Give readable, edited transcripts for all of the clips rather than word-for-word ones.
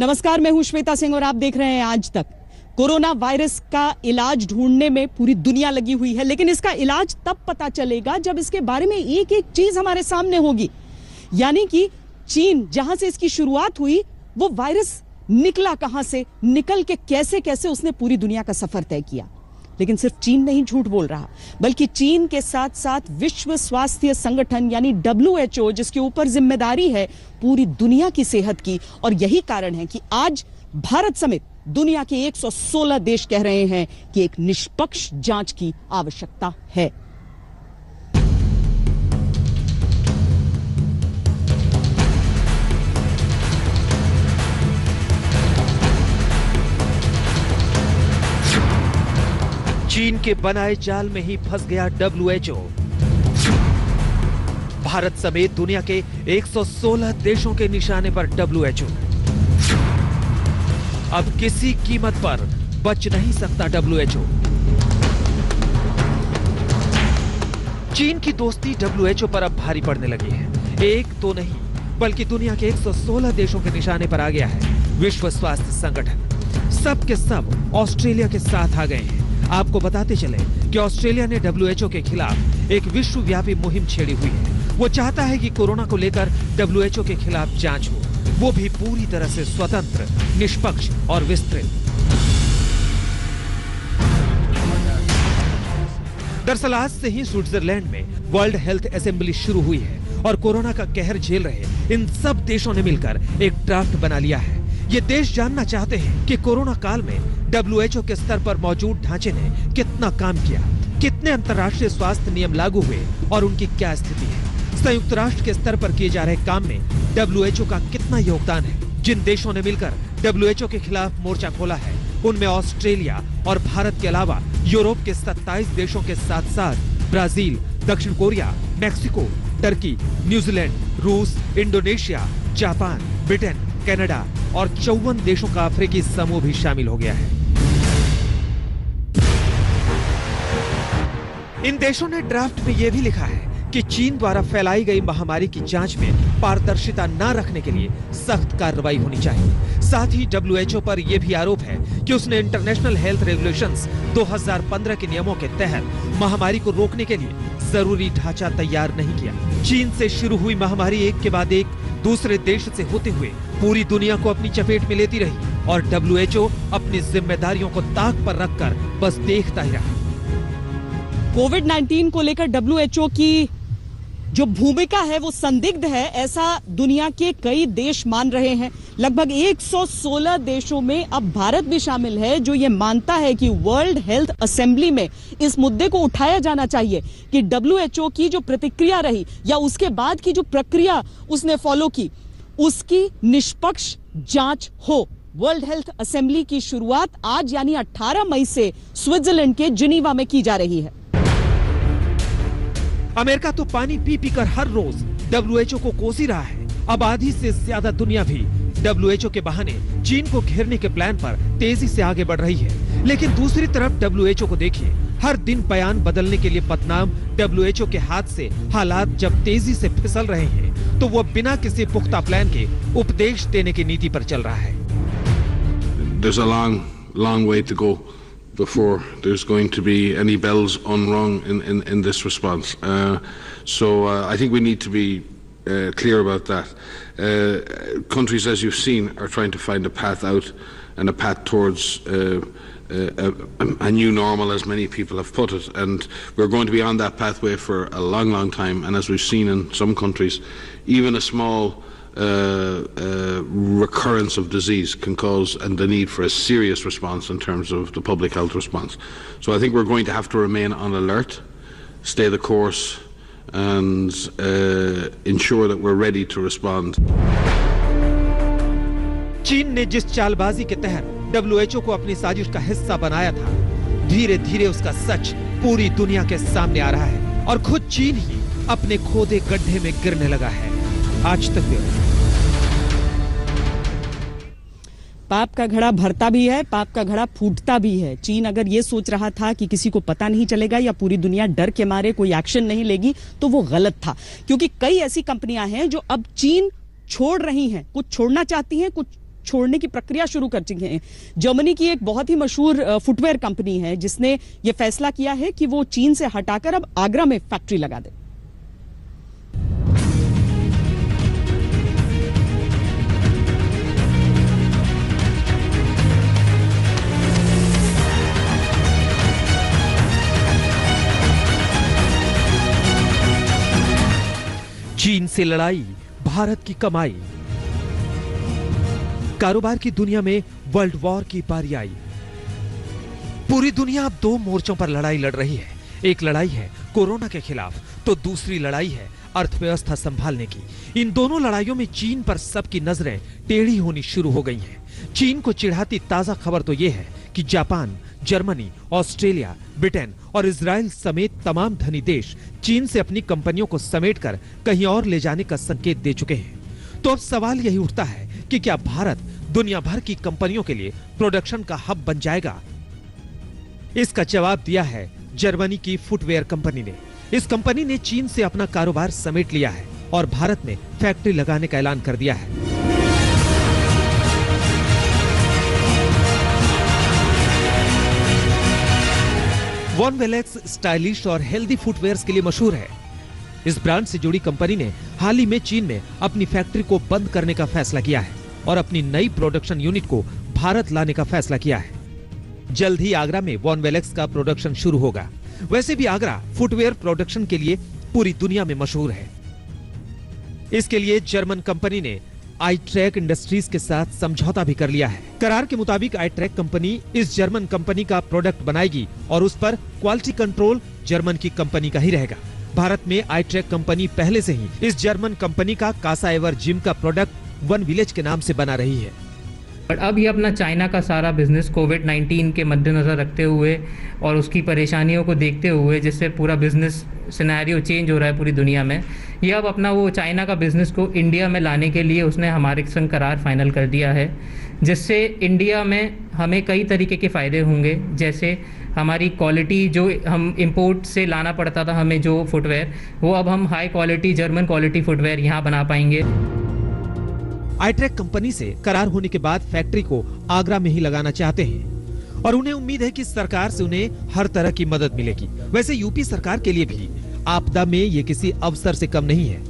नमस्कार, मैं हूं श्वेता सिंह और आप देख रहे हैं आज तक। कोरोना वायरस का इलाज ढूंढने में पूरी दुनिया लगी हुई है, लेकिन इसका इलाज तब पता चलेगा जब इसके बारे में एक एक चीज हमारे सामने होगी। यानी कि चीन, जहां से इसकी शुरुआत हुई, वो वायरस निकला कहां से, निकल के कैसे कैसे उसने पूरी दुनिया का सफर तय किया। लेकिन सिर्फ चीन नहीं झूठ बोल रहा, बल्कि चीन के साथ साथ विश्व स्वास्थ्य संगठन यानी WHO, जिसके ऊपर जिम्मेदारी है पूरी दुनिया की सेहत की। और यही कारण है कि आज भारत समेत दुनिया के 116 देश कह रहे हैं कि एक निष्पक्ष जांच की आवश्यकता है। चीन के बनाए जाल में ही फंस गया WHO। भारत समेत दुनिया के 116 देशों के निशाने पर WHO। अब किसी कीमत पर बच नहीं सकता WHO। चीन की दोस्ती WHO पर अब भारी पड़ने लगी है। एक तो नहीं, बल्कि दुनिया के 116 देशों के निशाने पर आ गया है विश्व स्वास्थ्य संगठन। सब के सब ऑस्ट्रेलिया के साथ आ गए हैं। आपको बताते चले कि ऑस्ट्रेलिया ने WHO के खिलाफ एक विश्वव्यापी मुहिम छेड़ी हुई है। वो चाहता है कि कोरोना को लेकर WHO के खिलाफ जांच हो, वो भी पूरी तरह से स्वतंत्र, निष्पक्ष और विस्तृत। दरअसल आज से ही स्विट्जरलैंड में वर्ल्ड हेल्थ असेंबली शुरू हुई है और कोरोना का कहर झेल रहे इन सब देशों ने मिलकर एक ड्राफ्ट बना लिया है। ये देश जानना चाहते हैं कि कोरोना काल में WHO के स्तर पर मौजूद ढांचे ने कितना काम किया, कितने अंतर्राष्ट्रीय स्वास्थ्य नियम लागू हुए और उनकी क्या स्थिति है। संयुक्त राष्ट्र के स्तर पर किए जा रहे काम में WHO का कितना योगदान है। जिन देशों ने मिलकर WHO के खिलाफ मोर्चा खोला है, उनमें ऑस्ट्रेलिया और भारत के अलावा यूरोप के 27 देशों के साथ साथ ब्राजील, दक्षिण कोरिया, मैक्सिको, टर्की, न्यूजीलैंड, रूस, इंडोनेशिया, जापान, ब्रिटेन, कनाडा और 54 देशों का अफ्रीकी समूह भी शामिल हो गया है। इन देशों ने ड्राफ्ट में यह भी लिखा है कि चीन द्वारा फैलाई गई महामारी की जांच में पारदर्शिता न रखने के लिए सख्त कार्रवाई होनी चाहिए। साथ ही WHO पर यह भी आरोप है कि उसने इंटरनेशनल हेल्थ रेगुलेशंस 2015 के नियमों के तहत महामारी को रोकने के लिए जरूरी ढांचा तैयार नहीं किया। चीन से शुरू हुई महामारी एक के बाद एक दूसरे देश से होते हुए पूरी दुनिया को अपनी चपेट में लेती रही और WHO अपनी जिम्मेदारियों को ताक पर रखकर बस देखता ही रहा। कोविड-19 को लेकर WHO की जो भूमिका है वो संदिग्ध है, ऐसा दुनिया के कई देश मान रहे हैं। लगभग 116 देशों में अब भारत भी शामिल है, जो ये मानता है कि वर्ल्ड हेल्थ असेंबली में इस मुद्दे को उठाया जाना चाहिए कि WHO की जो प्रतिक्रिया रही या उसके बाद की जो प्रक्रिया उसने फॉलो की, उसकी निष्पक्ष जांच हो। वर्ल्ड हेल्थ असेंबली की शुरुआत आज यानी 18 मई से स्विट्जरलैंड के जिनीवा में की जा रही है। अमेरिका तो पानी पी पी कर हर रोज WHO को कोस ही रहा है। अब आधी से ज्यादा दुनिया भी WHO के बहाने चीन को घेरने के प्लान पर तेजी से आगे बढ़ रही है। लेकिन दूसरी तरफ WHO को देखिए, हर दिन बयान बदलने के लिए बदनाम WHO के हाथ से हालात जब तेजी से फिसल रहे हैं, तो वो बिना किसी पुख्ता प्लान के उपदेश देने की नीति पर चल रहा है। There's a long way to go before there's going to be any bells unrung in this response. So I think we need to be clear about that. Countries, as you've seen, are trying to find a path out and a path towards a new normal, as many people have put it. And we're going to be on that pathway for a long time. And as we've seen in some countries, even a small recurrence of disease can cause and the need for a serious response in terms of the public health response. So I think we're going to have to remain on alert, stay the course and ensure that we're ready to respond. चीन ने जिस चालबाजी के तहत WHO को अपनी साजिश का हिस्सा बनाया था, धीरे धीरे उसका सच पूरी दुनिया के सामने आ रहा है और खुद चीन ही अपने खोदे गड्ढे में गिरने लगा है। आज तक पाप का घड़ा भरता भी है, पाप का घड़ा फूटता भी है। चीन अगर ये सोच रहा था कि किसी को पता नहीं चलेगा या पूरी दुनिया डर के मारे कोई एक्शन नहीं लेगी, तो वो गलत था, क्योंकि कई ऐसी कंपनियां हैं जो अब चीन छोड़ रही हैं, कुछ छोड़ना चाहती हैं, कुछ छोड़ने की प्रक्रिया शुरू कर चुके हैं। जर्मनी की एक बहुत ही मशहूर फुटवेयर कंपनी है जिसने यह फैसला किया है कि वो चीन से हटाकर अब आगरा में फैक्ट्री लगा दे। चीन से लड़ाई, भारत की कमाई। कारोबार की दुनिया में वर्ल्ड वॉर की बारी आई। पूरी दुनिया अब दो मोर्चों पर लड़ाई लड़ रही है। एक लड़ाई है कोरोना के खिलाफ, तो दूसरी लड़ाई है अर्थव्यवस्था संभालने की। इन दोनों लड़ाइयों में चीन पर सबकी नजरें टेढ़ी होनी शुरू हो गई हैं। चीन को चिढ़ाती ताजा खबर तो यह है कि जापान, जर्मनी, ऑस्ट्रेलिया, ब्रिटेन और इजराइल समेत तमाम धनी देश चीन से अपनी कंपनियों को समेटकर कहीं और ले जाने का संकेत दे चुके हैं। तो अब सवाल यही उठता है कि क्या भारत दुनिया भर की कंपनियों के लिए प्रोडक्शन का हब बन जाएगा? इसका जवाब दिया है जर्मनी की फुटवेयर कंपनी ने। इस कंपनी ने चीन से अपना कारोबार समेट लिया है और भारत में फैक्ट्री लगाने का ऐलान कर दिया है। वॉन वेलेक्स स्टाइलिश और हेल्दी फुटवेयर्स के लिए मशहूर है। इस ब्रांड से जुड़ी कंपनी ने हाल ही में चीन में अपनी फैक्ट्री को बंद करने का फैसला किया है और अपनी नई प्रोडक्शन यूनिट को भारत लाने का फैसला किया है। जल्द ही आगरा में वॉन वेलेक्स का प्रोडक्शन शुरू होगा। वैसे भी आगरा फुटवेयर प्रोडक्शन के लिए पूरी दुनिया में मशहूर है। इसके लिए जर्मन कंपनी ने आईट्रैक इंडस्ट्रीज के साथ समझौता भी कर लिया है। करार के मुताबिक आईट्रैक कंपनी इस जर्मन कंपनी का प्रोडक्ट बनाएगी और उस पर क्वालिटी कंट्रोल जर्मन की कंपनी का ही रहेगा। भारत में आईट्रैक कंपनी पहले से ही इस जर्मन कंपनी का कासा एवर जिम का प्रोडक्ट वन विलेज के नाम से बना रही है। बट अब ये अपना चाइना का सारा बिजनेस कोविड-19 के मद्देनज़र रखते हुए और उसकी परेशानियों को देखते हुए, जिससे पूरा बिजनेस सिनेरियो चेंज हो रहा है पूरी दुनिया में, ये अब अपना वो चाइना का बिजनेस को इंडिया में लाने के लिए उसने हमारे संग करार फाइनल कर दिया है, जिससे इंडिया में हमें कई तरीके के फ़ायदे होंगे। जैसे हमारी क्वालिटी जो हम इंपोर्ट से लाना पड़ता था हमें जो फुटवेयर, वो अब हम high quality German quality footwear यहाँ बना पाएंगे। आईट्रैक कंपनी से करार होने के बाद फैक्ट्री को आगरा में ही लगाना चाहते हैं और उन्हें उम्मीद है कि सरकार से उन्हें हर तरह की मदद मिलेगी। वैसे यूपी सरकार के लिए भी आपदा में ये किसी अवसर से कम नहीं है।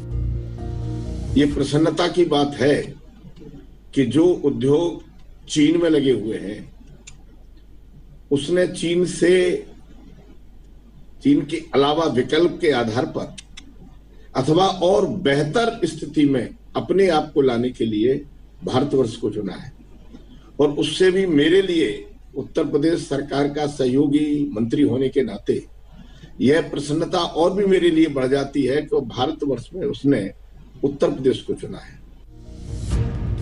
ये प्रसन्नता की बात है कि जो उद्योग चीन में लगे हुए हैं उसने चीन के अलावा विकल्प के आधार पर अथवा और बेहतर स्थिति में अपने आप को लाने के लिए भारतवर्ष को चुना है। और उससे भी मेरे लिए उत्तर प्रदेश सरकार का सहयोगी मंत्री होने के नाते यह प्रसन्नता और भी मेरे लिए बढ़ जाती है कि भारतवर्ष में उसने उत्तर प्रदेश को चुना है।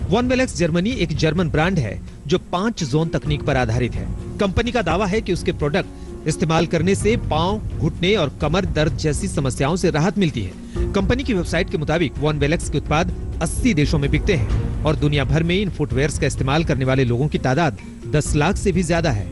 वॉन वेलेक्स जर्मनी एक जर्मन ब्रांड है जो 5 जोन तकनीक पर आधारित है। कंपनी का दावा है कि उसके प्रोडक्ट इस्तेमाल करने से पांव, घुटने और कमर दर्द जैसी समस्याओं से राहत मिलती है। कंपनी की वेबसाइट के मुताबिक वॉन वेलेक्स के उत्पाद 80 देशों में बिकते हैं और दुनिया भर में इन फुटवेयर्स का इस्तेमाल करने वाले लोगों की तादाद 10 लाख से भी ज्यादा है।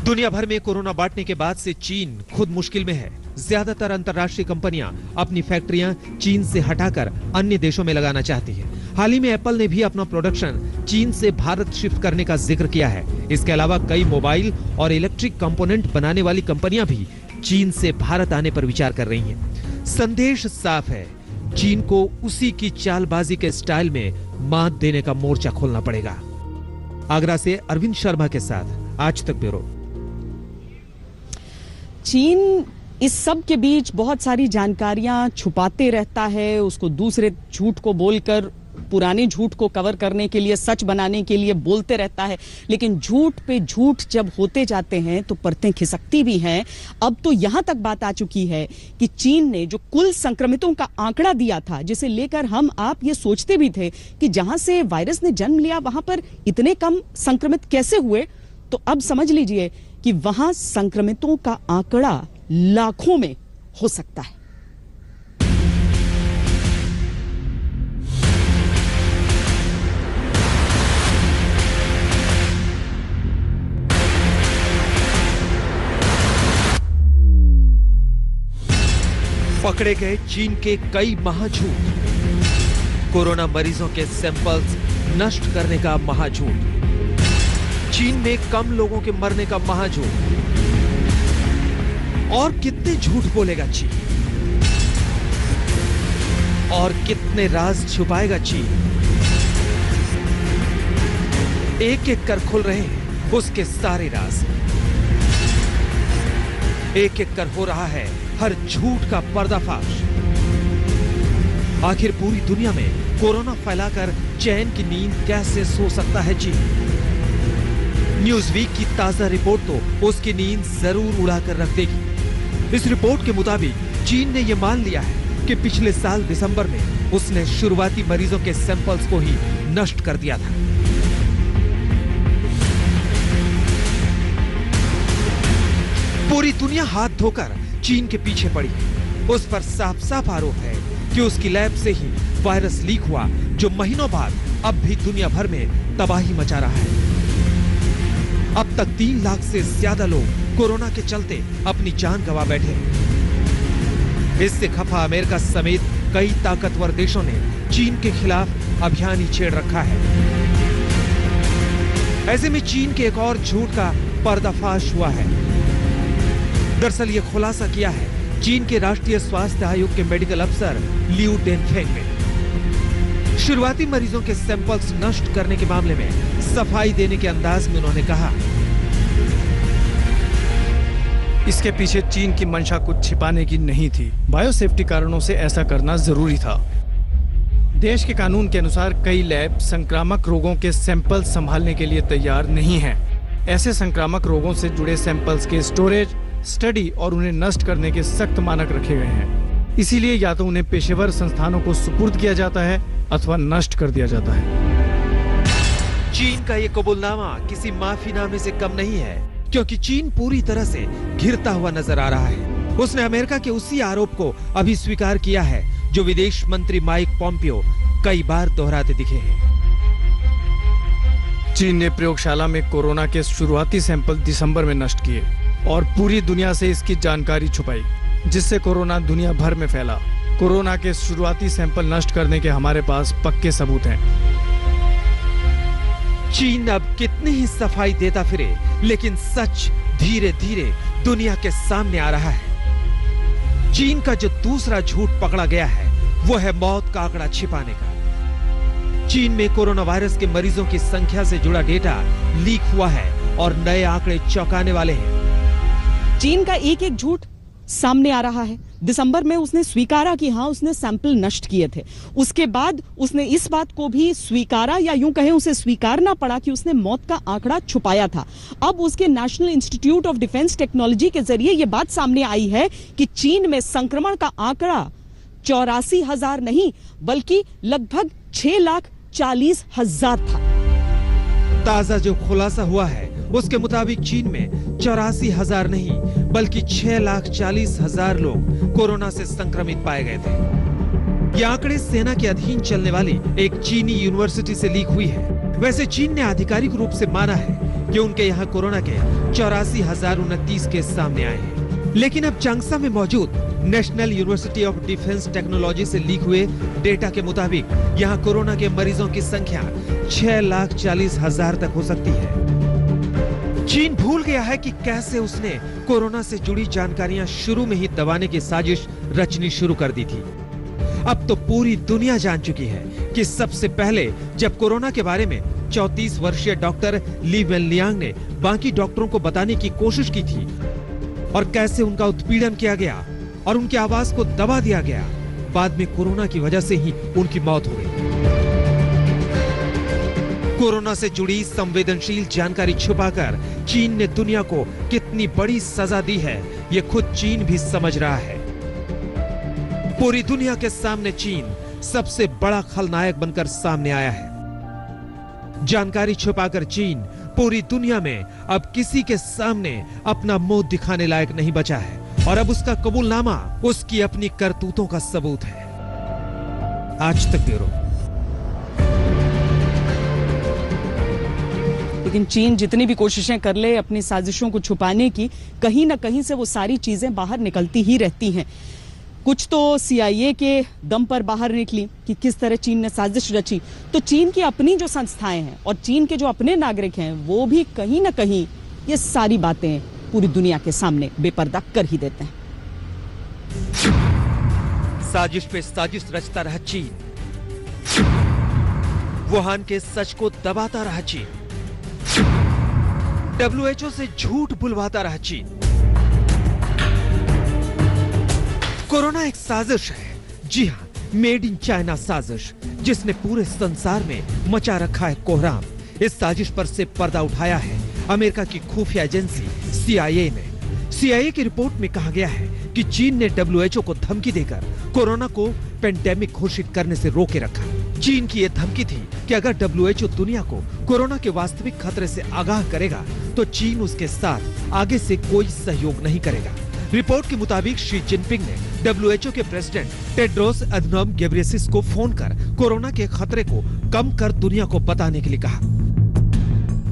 दुनिया भर में कोरोना बांटने के बाद से चीन खुद मुश्किल में है। ज्यादातर अंतर्राष्ट्रीय कंपनियां अपनी फैक्ट्रियां चीन से हटाकर अन्य देशों में लगाना चाहती है। हाल ही में एप्पल ने भी अपना प्रोडक्शन चीन से भारत शिफ्ट करने का जिक्र किया है। इसके अलावा कई मोबाइल और इलेक्ट्रिक कंपोनेंट बनाने वाली कंपनियां भी चीन से भारत आने पर विचार कर रही हैं। संदेश साफ है, चीन को उसी की चालबाजी के स्टाइल में मात देने का मोर्चा खोलना पड़ेगा। आगरा से अरविंद शर्मा के साथ आज तक ब्यूरो। चीन इस सब के बीच बहुत सारी जानकारियां छुपाते रहता है, उसको दूसरे झूठ को बोलकर पुराने झूठ को कवर करने के लिए, सच बनाने के लिए बोलते रहता है। लेकिन झूठ पे झूठ जब होते जाते हैं तो परतें खिसकती भी हैं। अब तो यहां तक बात आ चुकी है कि चीन ने जो कुल संक्रमितों का आंकड़ा दिया था, जिसे लेकर हम आप ये सोचते भी थे कि जहां से वायरस ने जन्म लिया वहां पर इतने कम संक्रमित कैसे हुए, तो अब समझ लीजिए कि वहां संक्रमितों का आंकड़ा लाखों में हो सकता है। पकड़े गए चीन के कई महाझूठ। कोरोना मरीजों के सैंपल्स नष्ट करने का महाझूठ, चीन में कम लोगों के मरने का महाझूठ। और कितने झूठ बोलेगा चीन, और कितने राज छुपाएगा चीन। एक एक कर खुल रहे हैं उसके सारे राज, एक एक कर हो रहा है हर झूठ का पर्दाफाश। आखिर पूरी दुनिया में कोरोना फैलाकर चैन की नींद कैसे सो सकता है चीन? न्यूज वीक की ताजा रिपोर्ट तो उसकी नींद जरूर उड़ाकर रख देगी। इस रिपोर्ट के मुताबिक चीन ने यह मान लिया है कि पिछले साल दिसंबर में उसने शुरुआती मरीजों के सैंपल्स को ही नष्ट कर दिया था। पूरी दुनिया हाथ धोकर चीन के पीछे पड़ी है। उस पर साफ साफ आरोप है कि उसकी लैब से ही वायरस लीक हुआ, जो महीनों बाद अब भी दुनिया भर में तबाही मचा रहा है। अब तक 3 लाख से ज्यादा लोग कोरोना के चलते अपनी जान गंवा बैठे हैं। इससे खफा अमेरिका समेत कई ताकतवर देशों ने चीन के खिलाफ अभियान ही छेड़ रखा है। ऐसे में चीन के एक और झूठ का पर्दाफाश हुआ है। दरअसल ये खुलासा किया है चीन के राष्ट्रीय स्वास्थ्य आयोग के मेडिकल अफसर लियू डेनफेंग ने। शुरुआती मरीजों के सैंपल्स नष्ट करने के मामले में सफाई देने के अंदाज में उन्होंने कहा, इसके पीछे चीन की मंशा कुछ छिपाने की नहीं थी। बायोसेफ्टी कारणों से ऐसा करना जरूरी था। देश के कानून के अनुसार कई लैब संक्रामक रोगों के सैंपल संभालने के लिए तैयार नहीं हैं। ऐसे संक्रामक रोगों से जुड़े सैंपल्स के स्टोरेज, स्टडी और उन्हें नष्ट करने के सख्त मानक रखे गए हैं। इसीलिए या तो उन्हें पेशेवर संस्थानों को सुपुर्द किया जाता है अथवा नष्ट कर दिया जाता है। चीन का ये कबूलनामा किसी माफीनामे से कम नहीं है, क्योंकि चीन पूरी तरह से घिरता हुआ नजर आ रहा है। उसने अमेरिका के उसी आरोप को अभी स्वीकार किया है जो विदेश मंत्री माइक पॉम्पियो कई बार दोहराते दिखे हैं। चीन ने प्रयोगशाला में कोरोना के शुरुआती सैंपल दिसंबर में नष्ट किए और पूरी दुनिया से इसकी जानकारी छुपाई, जिससे कोरोना दुनिया भर में फैला। कोरोना के शुरुआती सैंपल नष्ट करने के हमारे पास पक्के सबूत हैं। चीन अब कितनी ही सफाई देता फिरे, लेकिन सच धीरे धीरे दुनिया के सामने आ रहा है। चीन का जो दूसरा झूठ पकड़ा गया है वो है मौत का आंकड़ा छिपाने का। चीन में कोरोना वायरस के मरीजों की संख्या से जुड़ा डेटा लीक हुआ है और नए आंकड़े चौंकाने वाले हैं। चीन का एक एक झूठ सामने आ रहा है। दिसंबर में उसने स्वीकारा कि हाँ उसने सैंपल नष्ट किए थे। उसके बाद उसने इस बात को भी स्वीकारा, या यूं कहें उसे स्वीकारना पड़ा कि उसने मौत का आंकड़ा छुपाया था। अब उसके national institute of defence technology के जरिए यह बात सामने आई है कि चीन में संक्रमण का आंकड़ा 84,000 नहीं बल्कि लगभग 6,40,000 था। ताजा जो खुलासा हुआ है उसके मुताबिक चीन में 84,000 नहीं बल्कि 6,40,000 लोग कोरोना से संक्रमित पाए गए थे। ये आंकड़े सेना के अधीन चलने वाली एक चीनी यूनिवर्सिटी से लीक हुई है। वैसे चीन ने आधिकारिक रूप से माना है कि उनके यहाँ कोरोना के 84,029 केस सामने आए हैं। लेकिन अब चांगसा में मौजूद national university of defence technology से लीक हुए डेटा के मुताबिक यहाँ कोरोना के मरीजों की संख्या 6,40,000 तक हो सकती है। चीन भूल गया है कि कैसे उसने कोरोना से जुड़ी जानकारियां शुरू में ही दबाने की साजिश रचनी शुरू कर दी थी। अब तो पूरी दुनिया जान चुकी है कि सबसे पहले जब कोरोना के बारे में 34 वर्षीय डॉक्टर ली वेनलियांग ने बाकी डॉक्टरों को बताने की कोशिश की थी और कैसे उनका उत्पीड़न किया गया और उनकी आवाज को दबा दिया गया, बाद में कोरोना की वजह से ही उनकी मौत हो गई। कोरोना से जुड़ी संवेदनशील जानकारी छुपाकर चीन ने दुनिया को कितनी बड़ी सजा दी है, ये खुद चीन भी समझ रहा है। पूरी दुनिया के सामने चीन सबसे बड़ा खलनायक बनकर सामने आया है। जानकारी छुपाकर चीन पूरी दुनिया में अब किसी के सामने अपना मुंह दिखाने लायक नहीं बचा है और अब उसका कबूलनामा उसकी अपनी करतूतों का सबूत है। आज तक ब्यूरो। लेकिन चीन जितनी भी कोशिशें कर ले अपनी साजिशों को छुपाने की, कहीं ना कहीं से वो सारी चीजें बाहर निकलती ही रहती हैं। कुछ तो CIA के दम पर बाहर निकली कि किस तरह चीन ने साजिश रची, तो चीन की अपनी जो संस्थाएं हैं और चीन के जो अपने नागरिक हैं वो भी कहीं ना कहीं ये सारी बातें पूरी दुनिया के सामने बेपर्दा कर ही देते हैं। साजिश पे साजिश रचता रहा चीन, वुहान के सच को दबाता रहा चीन, WHO से झूठ बुलवाता रहा चीन। कोरोना एक साजिश है, जी हां, मेड इन चाइना साजिश, जिसने पूरे संसार में मचा रखा है कोहराम। इस साजिश पर से पर्दा उठाया है अमेरिका की खुफिया एजेंसी CIA ने। CIA की रिपोर्ट में कहा गया है कि चीन ने WHO को धमकी देकर कोरोना को पेंडेमिक घोषित करने से रोके रखा। चीन की यह धमकी थी कि अगर WHO दुनिया को कोरोना के वास्तविक खतरे से आगाह करेगा तो चीन उसके साथ आगे से कोई सहयोग नहीं करेगा। रिपोर्ट के मुताबिक शी जिनपिंग ने WHO के प्रेसिडेंट टेड्रोस अधनॉम घेब्रेयेसस को फोन कर कोरोना के खतरे को कम कर दुनिया को बताने के लिए कहा।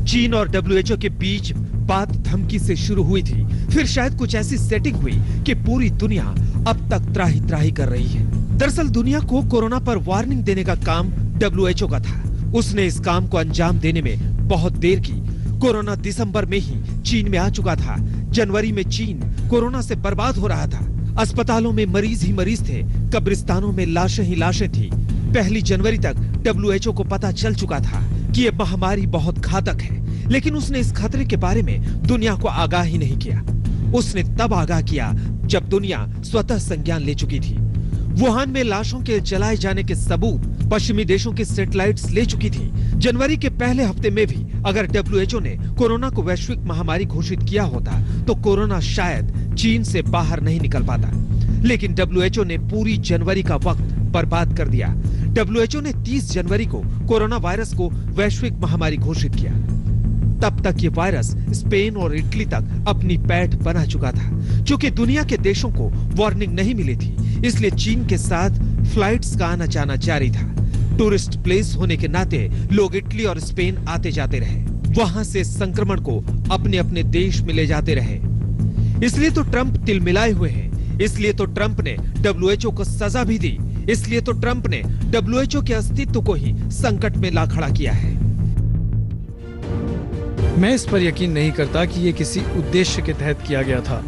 चीन और WHO के बीच बात धमकी से शुरू हुई थी, फिर शायद कुछ ऐसी सेटिंग हुई कि पूरी दुनिया अब तक त्राही त्राही कर रही है। दरअसल दुनिया को कोरोना पर वार्निंग देने का काम WHO का था। उसने इस काम को अंजाम देने में बहुत देर की। कोरोना दिसंबर में ही चीन में आ चुका था। जनवरी में चीन कोरोना से बर्बाद हो रहा था। अस्पतालों में मरीज ही मरीज थे, कब्रिस्तानों में लाशें ही लाशें थी। पहली जनवरी तक WHO को पता चल चुका था कि ये महामारी बहुत घातक है, लेकिन उसने इस खतरे के बारे में दुनिया को आगाह ही नहीं किया। उसने तब आगाह किया जब दुनिया स्वतः संज्ञान ले चुकी थी। वुहान में लाशों के जलाए जाने के सबूत पश्चिमी देशों की सैटेलाइट्स ले चुकी थी। जनवरी के पहले हफ्ते में भी अगर WHO ने कोरोना को वैश्विक महामारी घोषित किया होता तो कोरोना शायद चीन से बाहर नहीं निकल पाता, लेकिन WHO ने पूरी जनवरी का वक्त बर्बाद कर दिया। WHO ने 30 जनवरी को कोरोना वायरस को वैश्विक महामारी घोषित किया। तब तक ये वायरस स्पेन और इटली तक अपनी पैठ बना चुका था। चूंकि दुनिया के देशों को वार्निंग नहीं मिली थी, इसलिए चीन के साथ फ्लाइट्स का आना जाना जारी था। टूरिस्ट प्लेस होने के नाते लोग इटली और स्पेन आते जाते रहे, वहां से संक्रमण को अपने अपने देश में ले जाते रहे। इसलिए तो ट्रंप तिलमिलाए हुए हैं, इसलिए तो ट्रंप ने WHO को सजा भी दी, इसलिए तो ट्रंप ने WHO के अस्तित्व को ही संकट में ला खड़ा किया है। मैं इस पर यकीन नहीं करता कि ये किसी उद्देश्य के तहत किया गया था,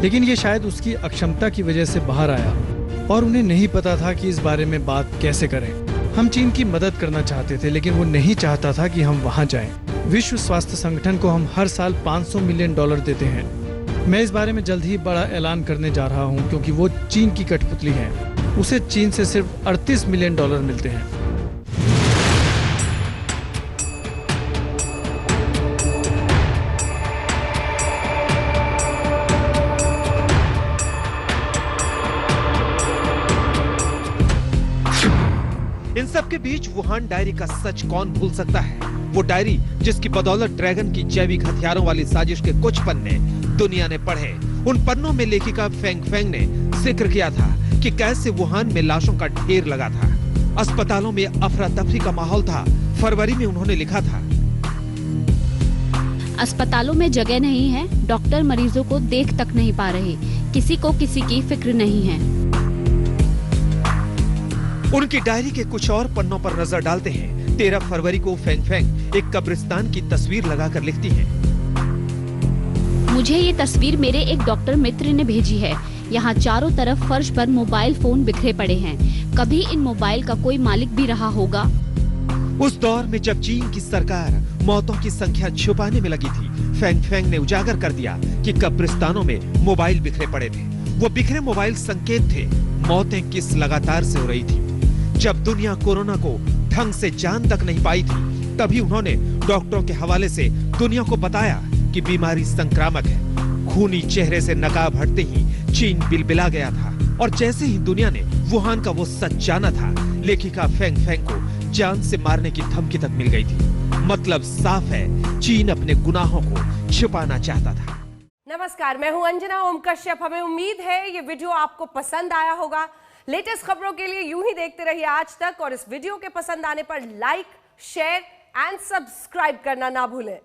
लेकिन ये शायद उसकी अक्षमता की वजह से बाहर आया और उन्हें नहीं पता था कि इस बारे में बात कैसे करें। हम चीन की मदद करना चाहते थे, लेकिन वो नहीं चाहता था कि हम वहां जाएं। विश्व स्वास्थ्य संगठन को हम हर साल $500 मिलियन देते हैं। मैं इस बारे में जल्द ही बड़ा ऐलान करने जा रहा हूं, क्योंकि वो चीन की कठपुतली है। उसे चीन से सिर्फ $38 मिलियन मिलते हैं। इन सब के बीच वुहान डायरी का सच कौन भूल सकता है? वो डायरी जिसकी बदौलत ड्रैगन की जैविक हथियारों वाली साजिश के कुछ पन्ने दुनिया ने पढ़े। उन पन्नों में लेखिका फेंग फेंग ने जिक्र किया था कि कैसे वुहान में लाशों का ढेर लगा था, अस्पतालों में अफरा तफरी का माहौल था। फरवरी में उन्होंने लिखा था, अस्पतालों में जगह नहीं है, डॉक्टर मरीजों को देख तक नहीं पा रहे, किसी को किसी की फिक्र नहीं है। उनकी डायरी के कुछ और पन्नों पर नजर डालते हैं। 13 फरवरी को फेंग फेंग एक कब्रिस्तान की तस्वीर लगाकर लिखती हैं, मुझे ये तस्वीर मेरे एक डॉक्टर मित्र ने भेजी है। यहाँ चारों तरफ फर्श पर मोबाइल फोन बिखरे पड़े हैं। कभी इन मोबाइल का कोई मालिक भी रहा होगा। उस दौर में जब चीन की सरकार मौतों की संख्या छुपाने में लगी थी, फेंग फेंग ने उजागर कर दिया कि कब्रिस्तानों में मोबाइल बिखरे पड़े थे। वो बिखरे मोबाइल संकेत थे मौतें किस लगातार से हो रही थी। जब दुनिया कोरोना को ढंग से जान तक नहीं पाई थी, तभी उन्होंने डॉक्टरों के हवाले से दुनिया को बताया कि बीमारी संक्रामक है। खूनी चेहरे से नकाब हटते ही चीन बिलबिला गया था और जैसे ही दुनिया ने वुहान का वो सच जाना था, लेखिका फेंग फेंग को जान से मारने की धमकी तक मिल गई थी। मतलब साफ है, चीन अपने गुनाहों को छुपाना चाहता था। नमस्कार, मैं हूं अंजना ओम कश्यप। हमें उम्मीद है ये वीडियो आपको पसंद आया होगा। लेटेस्ट खबरों के लिए यूं ही देखते रहिए आज तक, और इस वीडियो के पसंद आने पर लाइक, शेयर एंड सब्सक्राइब करना ना भूलें।